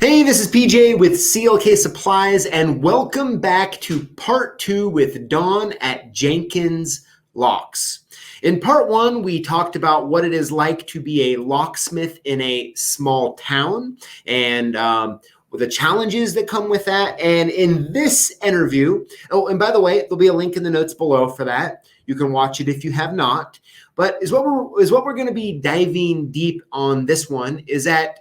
Hey, this is PJ with CLK Supplies, and welcome back to part 2 with Dawn at Jenkins Locks. In part 1, we talked about what it is like to be a locksmith in a small town and the challenges that come with that. And in this interview, oh, and by the way, there'll be a link in the notes below for that. You can watch it if you have not. But what we're going to be diving deep on this one is that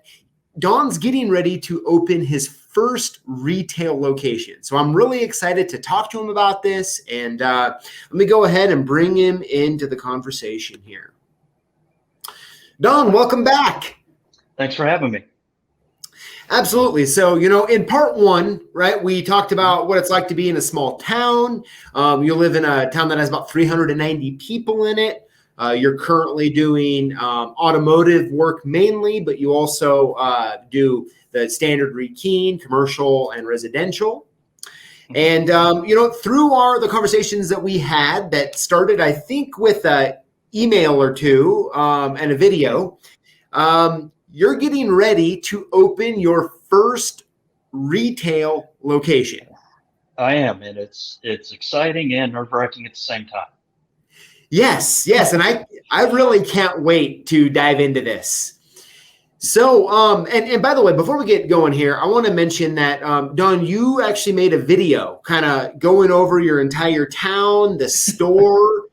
Don's getting ready to open his first retail location. So I'm really excited to talk to him about this. And let me go ahead and bring him into the conversation here. Don, welcome back. Thanks for having me. Absolutely. So, in part 1, right, we talked about what it's like to be in a small town. You live in a town that has about 390 people in it. You're currently doing automotive work mainly, but you also do the standard rekeying, commercial and residential. And, through the conversations that we had that started, I think, with an email or two and a video, you're getting ready to open your first retail location. I am, and it's exciting and nerve-wracking at the same time. Yes, and I really can't wait to dive into this. So, and by the way, before we get going here, I want to mention that, Don, you actually made a video kind of going over your entire town, the store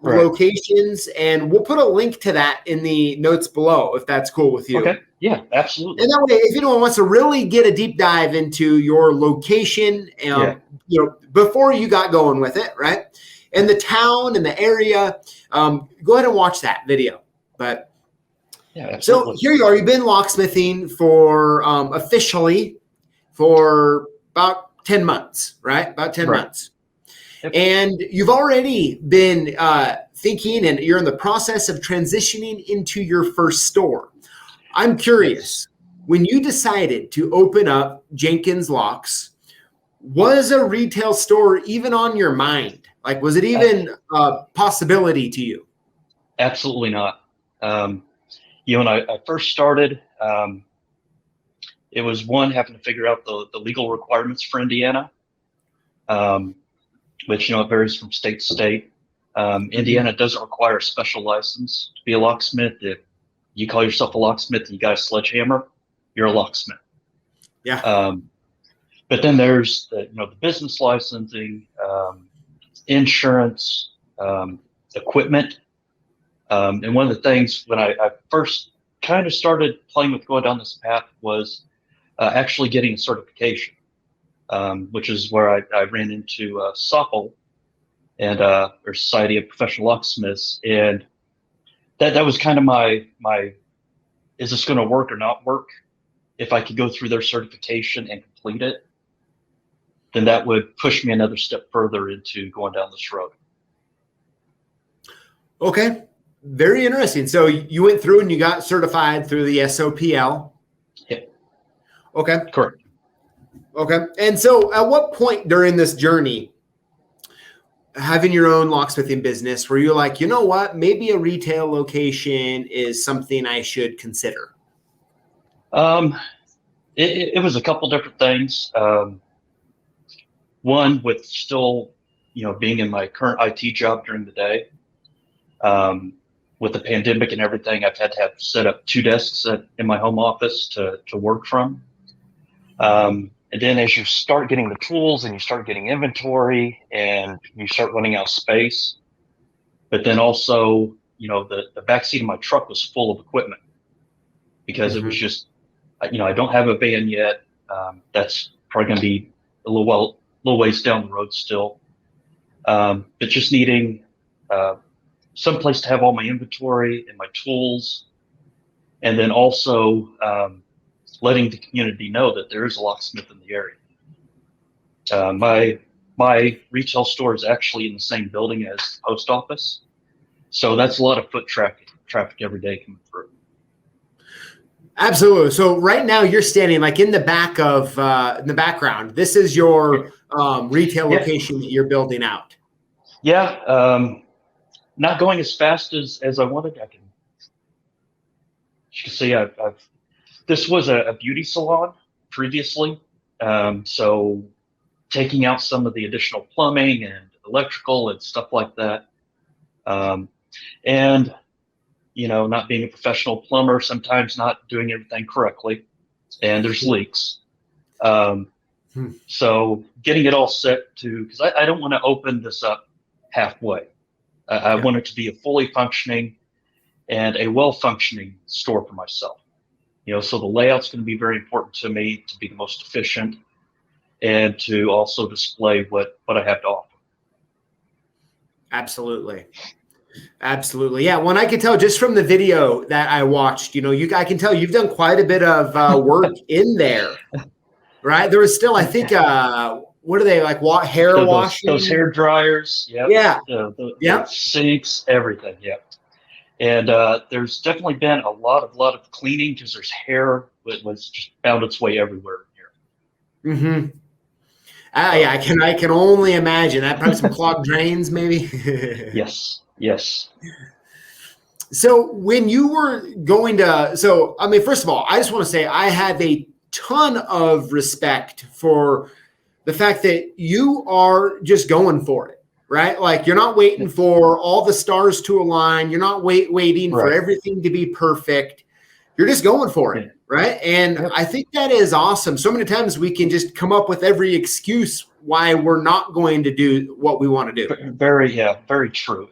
Right. locations, and we'll put a link to that in the notes below if that's cool with you. Okay, yeah, absolutely. And that way, if anyone wants to really get a deep dive into your location, before you got going with it, right? And the town and the area, go ahead and watch that video. But yeah, so here you are. You've been locksmithing for officially for about 10 months, right? About 10 months. Yep. And you've already been thinking, and you're in the process of transitioning into your first store. I'm curious, when you decided to open up Jenkins Locks, was a retail store even on your mind? Like, was it even a possibility to you? Absolutely not. When I first started, it was having to figure out the legal requirements for Indiana, which, it varies from state to state. Indiana doesn't require a special license to be a locksmith. If you call yourself a locksmith and you got a sledgehammer, you're a locksmith. Yeah. But then there's the business licensing, insurance, equipment. And one of the things when I first kind of started playing with going down this path was actually getting a certification, which is where I ran into SUPPLE and or Society of Professional Locksmiths. And that was kind of my is this going to work or not work? If I could go through their certification and complete it, then that would push me another step further into going down this road. Okay. Very interesting. So you went through and you got certified through the SOPL. Yeah. Okay. Correct. Okay. And so at what point during this journey, having your own locksmithing business, were you like, you know what, maybe a retail location is something I should consider? It was a couple different things. One, with still, being in my current IT job during the day, with the pandemic and everything, I've had to have set up 2 desks in my home office to work from. And then as you start getting the tools and you start getting inventory and you start running out of space, but then also, the backseat of my truck was full of equipment because it was just, I don't have a van yet. That's probably going to be a little ways down the road still. But just needing some place to have all my inventory and my tools, and then also letting the community know that there is a locksmith in the area. My retail store is actually in the same building as the post office, so that's a lot of foot traffic every day coming through. Absolutely. So right now you're standing like in the back of in the background. This is your retail location that you're building out. Yeah. Not going as fast as I wanted. You can see this was a beauty salon previously. So taking out some of the additional plumbing and electrical and stuff like that. And, not being a professional plumber, sometimes not doing everything correctly, and there's leaks. So getting it all set because I don't want to open this up halfway. I want it to be a fully functioning and a well-functioning store for myself. So the layout's going to be very important to me to be the most efficient and to also display what I have to offer. Absolutely. Absolutely. Yeah. When I can tell just from the video that I watched, I can tell you've done quite a bit of work in there, right? There was still, I think, what are they like? Hair washing? Those hair dryers. Yep. Yeah. The sinks, everything. Yep. And there's definitely been a lot of cleaning because there's hair that was just found its way everywhere in here. Mm-hmm. Yeah, I can only imagine that. Probably some clogged drains, maybe. Yes. So when you were going to, first of all, I just want to say I have a ton of respect for the fact that you are just going for it, right? Like you're not waiting for all the stars to align. You're not waiting for everything to be perfect. You're just going for it, right? And I think that is awesome. So many times we can just come up with every excuse why we're not going to do what we want to do. Very true.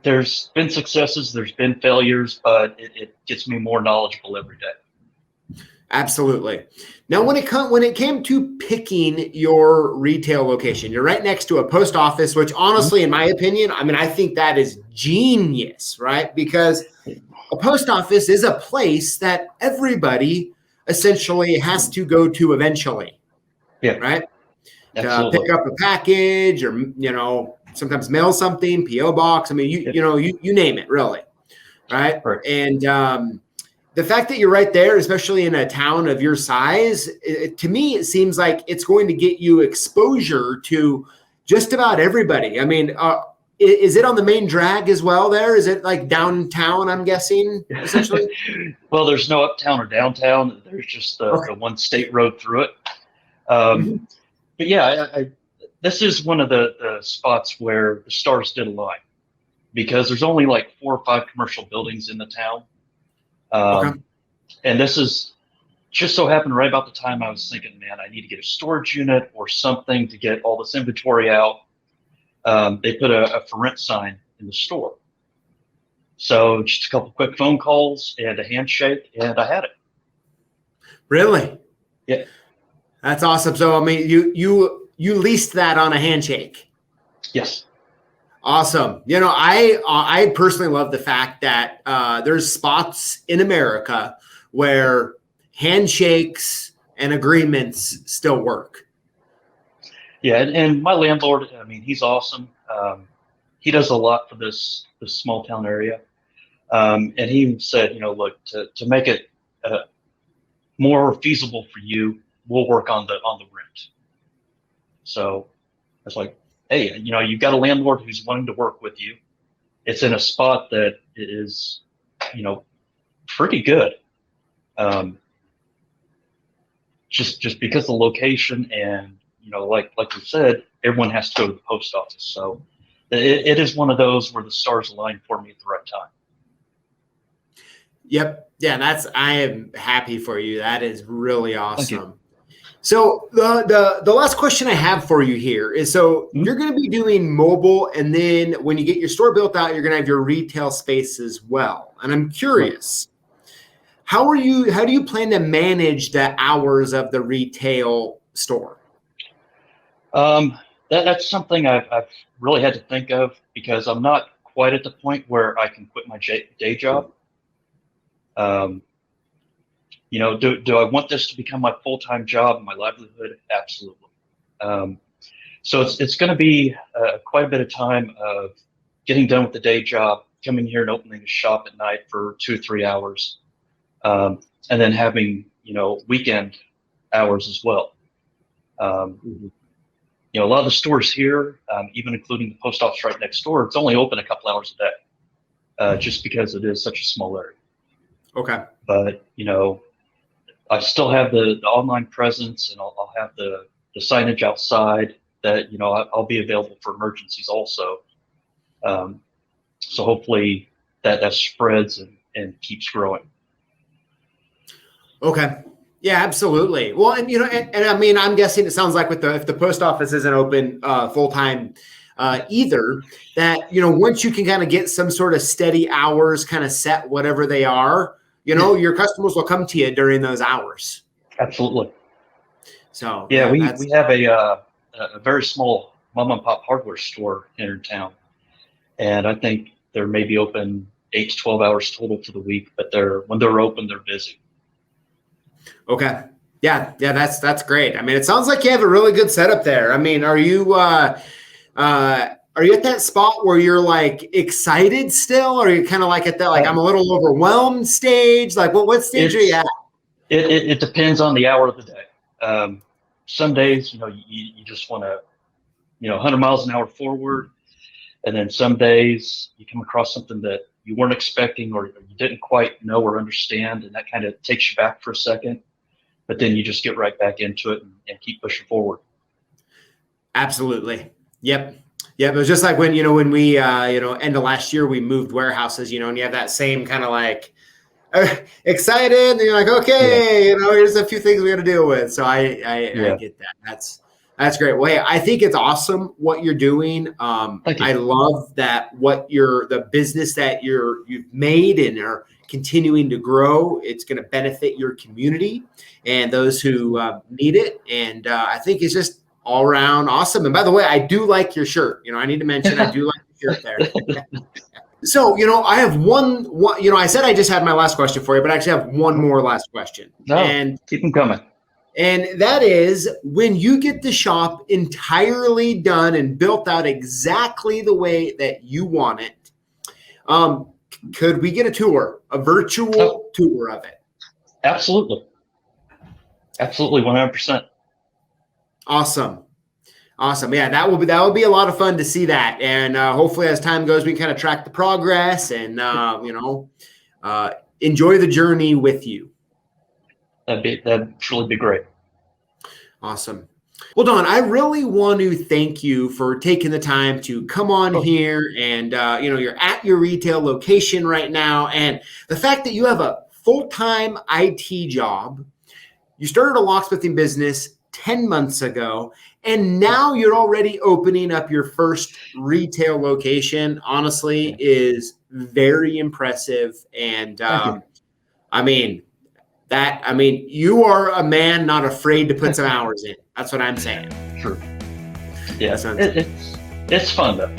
There's been successes, there's been failures, but it gets me more knowledgeable every day. Absolutely. Now, when it came to picking your retail location, you're right next to a post office, which honestly, in my opinion, I think that is genius, right? Because a post office is a place that everybody essentially has to go to eventually. Yeah. Right. Absolutely. To pick up a package or, sometimes mail something, PO box. You name it, really. Right. And the fact that you're right there, especially in a town of your size, to me, it seems like it's going to get you exposure to just about everybody. Is it on the main drag as well there? Is it like downtown, I'm guessing, essentially? Well, there's no uptown or downtown. There's just the one state road through it. But yeah, this is one of the spots where the stars did align because there's only like 4 or 5 commercial buildings in the town. And this is just so happened right about the time I was thinking, man, I need to get a storage unit or something to get all this inventory out. They put a for rent sign in the store. So just a couple quick phone calls and a handshake, and I had it. Really? Yeah. That's awesome. So, you leased that on a handshake. Yes. Awesome. I personally love the fact that there's spots in America where handshakes and agreements still work. Yeah, and my landlord, he's awesome. He does a lot for this small town area. And he said, look, to make it more feasible for you, we'll work on the rent. So I was like, hey, you've got a landlord who's wanting to work with you. It's in a spot that is, pretty good. Just because of the location and, like you said, everyone has to go to the post office. So it is one of those where the stars align for me at the right time. Yep. Yeah, I am happy for you. That is really awesome. So the last question I have for you here is, you're going to be doing mobile, and then when you get your store built out, you're going to have your retail space as well. And I'm curious, how do you plan to manage the hours of the retail store? That's something I've really had to think of because I'm not quite at the point where I can quit my day job. Do I want this to become my full-time job and my livelihood? Absolutely. So it's going to be quite a bit of time of getting done with the day job, coming here and opening a shop at night for 2 or 3 hours, and then having weekend hours as well. A lot of the stores here, even including the post office right next door, it's only open a couple hours a day, just because it is such a small area. Okay. But I still have the online presence, and I'll have the signage outside that, I'll be available for emergencies also. Um, so hopefully that spreads and keeps growing. Okay. Yeah, absolutely. Well, and and I mean, I'm guessing it sounds like if the post office isn't open full time either, that once you can kind of get some sort of steady hours, kind of set whatever they are, your customers will come to you during those hours. Absolutely. So Yeah, yeah, we have a very small mom and pop hardware store here in town, and I think they're maybe open 8 to 12 hours total for the week. But when they're open, they're busy. Okay. Yeah, that's great. I mean, it sounds like you have a really good setup there. I mean, are you at that spot where you're like excited still, or are you kind of like at that I'm a little overwhelmed stage? Like, what stage are you at? It depends on the hour of the day. Some days, you just want to, 100 miles an hour forward, and then some days you come across something that you weren't expecting or you didn't quite know or understand, and that kind of takes you back for a second. But then you just get right back into it and keep pushing forward. Absolutely. Yep. It was just like when we end of last year we moved warehouses, and you have that same kind of like excited, and you're like, okay, here's a few things we got to deal with. So I get that. That's great. Well, hey, I think it's awesome what you're doing. Thank you. I love that the business that you've made and are continuing to grow. It's going to benefit your community and those who need it. And I think it's just all around awesome. And by the way, I do like your shirt. I need to mention I do like the shirt there. So, I have one, I said I just had my last question for you, but I actually have one more last question. No, and keep them coming. And that is, when you get the shop entirely done and built out exactly the way that you want it, could we get a virtual tour of it? Absolutely. 100%. Awesome. Yeah, that will be a lot of fun to see that. And hopefully as time goes, we can kind of track the progress and, enjoy the journey with you. That'd truly be great. Awesome. Well, Don, I really want to thank you for taking the time to come on here and, you're at your retail location right now. And the fact that you have a full-time IT job, you started a locksmithing business 10 months ago, and now you're already opening up your first retail location, honestly, is very impressive. And you are a man not afraid to put some hours in. That's what I'm saying. True. Yeah, it's fun though.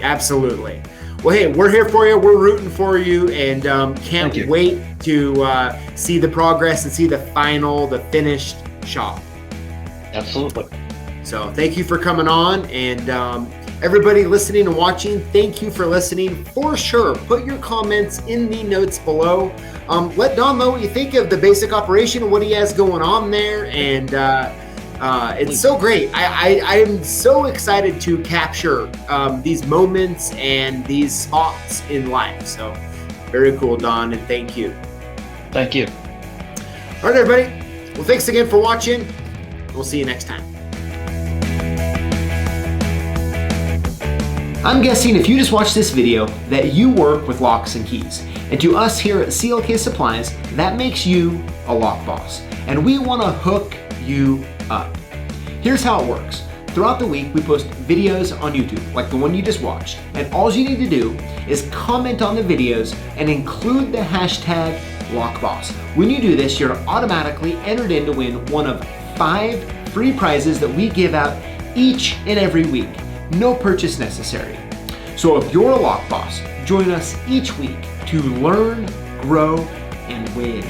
Absolutely. Well, hey, we're here for you. We're rooting for you, and can't wait to see the progress and see the finished shop. Absolutely. So thank you for coming on, and everybody listening and watching, thank you for listening. For sure, put your comments in the notes below. Let Don know what you think of the basic operation and what he has going on there, and it's so great. I am so excited to capture these moments and these spots in life. So very cool, Don, and thank you. Thank you. All right, everybody. Well, thanks again for watching. We'll see you next time. I'm guessing if you just watched this video that you work with locks and keys. And to us here at CLK Supplies, that makes you a lock boss. And we want to hook you up. Here's how it works. Throughout the week, we post videos on YouTube, like the one you just watched. And all you need to do is comment on the videos and include the hashtag lockboss. When you do this, you're automatically entered in to win one of 5 free prizes that we give out each and every week. No purchase necessary. So if you're a lock boss, join us each week to learn, grow, and win.